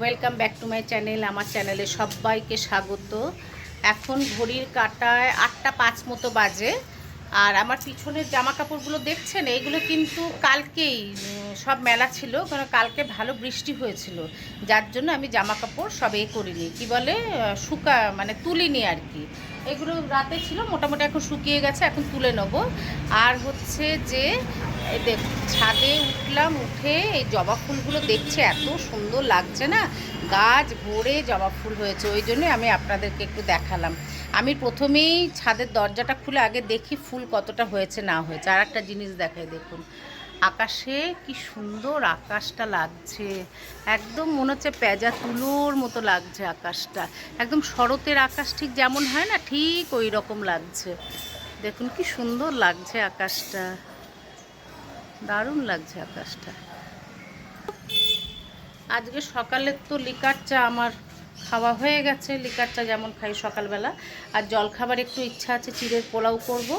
Welcome back to my channel. আমার চ্যানেলে সবাইকে স্বাগত। এখন ঘড়ির কাঁটায় 8টা 5 মতো বাজে। আর আমার পিছনের জামা কাপড়গুলো দেখছেন, এইগুলো কিন্তু কালকেই সব মেলা ছিল, কারণ কালকে ভালো বৃষ্টি হয়েছিল, যার জন্য আমি জামা কাপড় সব করিনি, কি বলে মানে তুলিনি আর কি। এগুলো রাতে ছিল, মোটামুটি এখন শুকিয়ে গেছে, এখন তুলে নেব। আর হচ্ছে যে এই দেখ, ছাদে উঠলাম, উঠে এই জবা ফুলগুলো দেখছে, এত সুন্দর লাগছে না, গাছ ভরে জবা ফুল হয়েছে, ওই জন্য আমি আপনাদেরকে একটু দেখালাম। আমি প্রথমেই ছাদের দরজাটা খুলে আগে দেখি ফুল কতটা হয়েছে না হয়েছে। আর একটা জিনিস দেখাই, দেখুন আকাশে কি সুন্দর আকাশটা লাগছে, একদম মনে হচ্ছে পেঁজা তুলোর মতো লাগছে আকাশটা, একদম শরতের আকাশ ঠিক যেমন হয় না, ঠিক ওই রকম লাগছে। দেখুন কি সুন্দর লাগছে আকাশটা, দারুণ লাগছে আকাশটা। আজকে সকালে তো লিকার চা আমার খাওয়া হয়ে গেছে, লিকার চা যেমন খাই সকালবেলা। আর জলখাবার একটু ইচ্ছা আছে, চিড়ের পোলাও করব।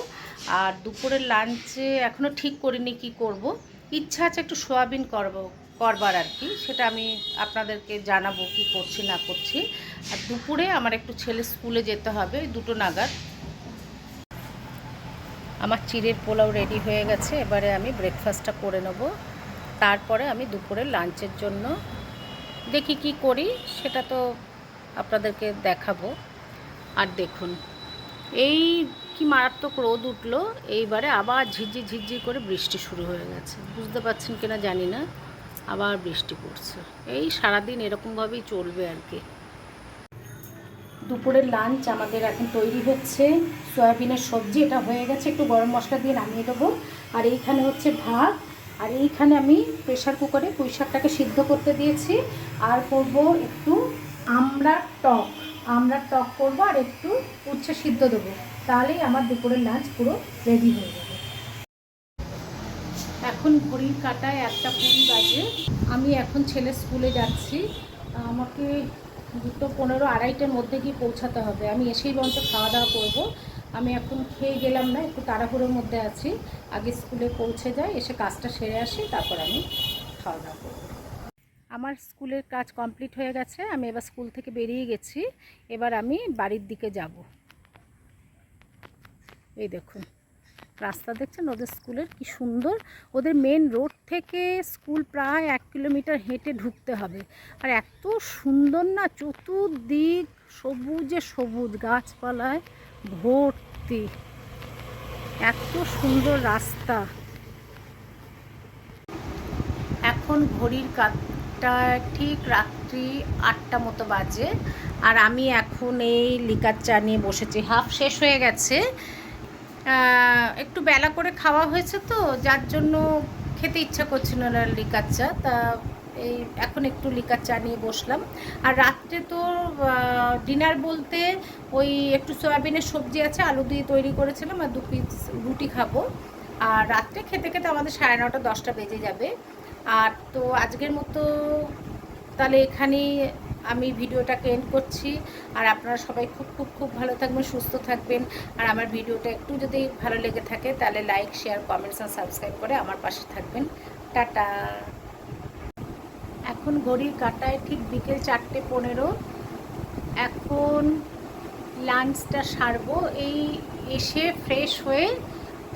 আর দুপুরের লাঞ্চে এখনও ঠিক করিনি কি করব, ইচ্ছা আছে একটু সোয়াবিন করবার আর কি, সেটা আমি আপনাদেরকে জানাবো কি করছি না করছি। আর দুপুরে আমার একটু ছেলে স্কুলে যেতে হবে 2টো নাগাদ। আমার চিড়ের পোলাও রেডি হয়ে গেছে, এবারে আমি ব্রেকফাস্টটা করে নেব, তারপরে আমি দুপুরের লাঞ্চের জন্য দেখি কি করি, সেটা তো আপনাদেরকে দেখাবো। আর দেখুন এই কি মারাত্মক রোদ উঠলো, এইবারে আবার ঝিরঝির ঝিরঝির করে বৃষ্টি শুরু হয়ে গেছে, বুঝতে পারছেন কিনা জানি না, আবার বৃষ্টি পড়ছে। এই সারাদিন এরকমভাবেই চলবে আর কি। দুপুরের লাঞ্চ আমাদের এখন তৈরি হচ্ছে, সয়াবিনের সবজি, এটা হয়ে গেছে, একটু গরম মশলা দিয়ে নামিয়ে দেবো। আর এইখানে হচ্ছে ভাত, আর এইখানে আমি প্রেশার কুকারে পুঁই শাকটাকে সিদ্ধ করতে দিয়েছি। আর করব একটু আমড়ার টক করবো, আর একটু উচ্ছে সিদ্ধ দেবো, তাহলেই আমার দুপুরের লাঞ্চ পুরো রেডি হয়ে যাবে। এখন ঘড়ির কাঁটায় 1টা 20 বাজে। আমি এখন ছেলে স্কুলে যাচ্ছি, আমাকে 2:15 2:30টার মধ্যে গিয়ে পৌঁছাতে হবে। আমি এসেই বরঞ্চ খাওয়া দাওয়া করবো। আমি এখন খেয়ে গেলাম না, একটু তাড়াহুড়োর মধ্যে আছি, আগে স্কুলে পৌঁছে যাই, এসে কাজটা সেরে আসি, তারপর আমি খাওয়া দাওয়া করবো। আমার স্কুলের কাজ কমপ্লিট হয়ে গেছে, আমি এবার স্কুল থেকে বেরিয়ে গেছি, এবার আমি বাড়ির দিকে যাব। এই দেখুন রাস্তা দেখছেন ওদের স্কুলের, কি সুন্দর। ওদের মেন রোড থেকে স্কুল প্রায় 1 কিলোমিটার হেঁটে ঢুকতে হবে। আর এত সুন্দর না, চতুর্দিক সবুজে সবুজ, গাছপালায় ভর্তি, এত সুন্দর রাস্তা। এখন ঘড়ির কাঁটায় ঠিক রাত্রি 8টা মতো বাজে। আর আমি এখন এই লিকার চা নিয়ে বসেছি, হাফ শেষ হয়ে গেছে, একটু বেলা করে খাওয়া হয়েছে তো, যার জন্য খেতে ইচ্ছা করছিল না লিকার চা, তা এই এখন একটু লিকার চা নিয়ে বসলাম। আর রাত্রে তো ডিনার বলতে ওই একটু সয়াবিনের সবজি আছে, আলু দিয়ে তৈরি করেছিলাম, আর 2 পিস রুটি খাবো। আর রাত্রে খেতে খেতে আমাদের 9:30 10টা বেজে যাবে। আর তো আজকের মতো তাহলে এখানেই আমি ভিডিওটাকে এন্ড করছি। আর আপনারা সবাই খুব খুব খুব ভালো থাকবেন, সুস্থ থাকবেন। আর আমার ভিডিওটা একটু যদি ভালো লেগে থাকে তাহলে লাইক, শেয়ার, কমেন্টস আর সাবস্ক্রাইব করে আমার পাশে থাকবেন। টাটা। এখন ঘড়ির কাঁটায় ঠিক বিকেল 4:15। এখন লাঞ্চটা সারবো, এই এসে ফ্রেশ হয়ে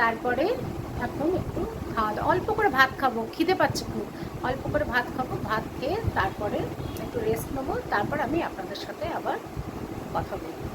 তারপরে এখন একটু খাওয়া দাওয়া, অল্প করে ভাত খাবো, খিদে পাচ্ছে খুব, অল্প করে ভাত খাবো, ভাত খেয়ে তারপরে একটু রেস্ট নেবো, তারপর আমি আপনাদের সাথে আবার কথা বলবো।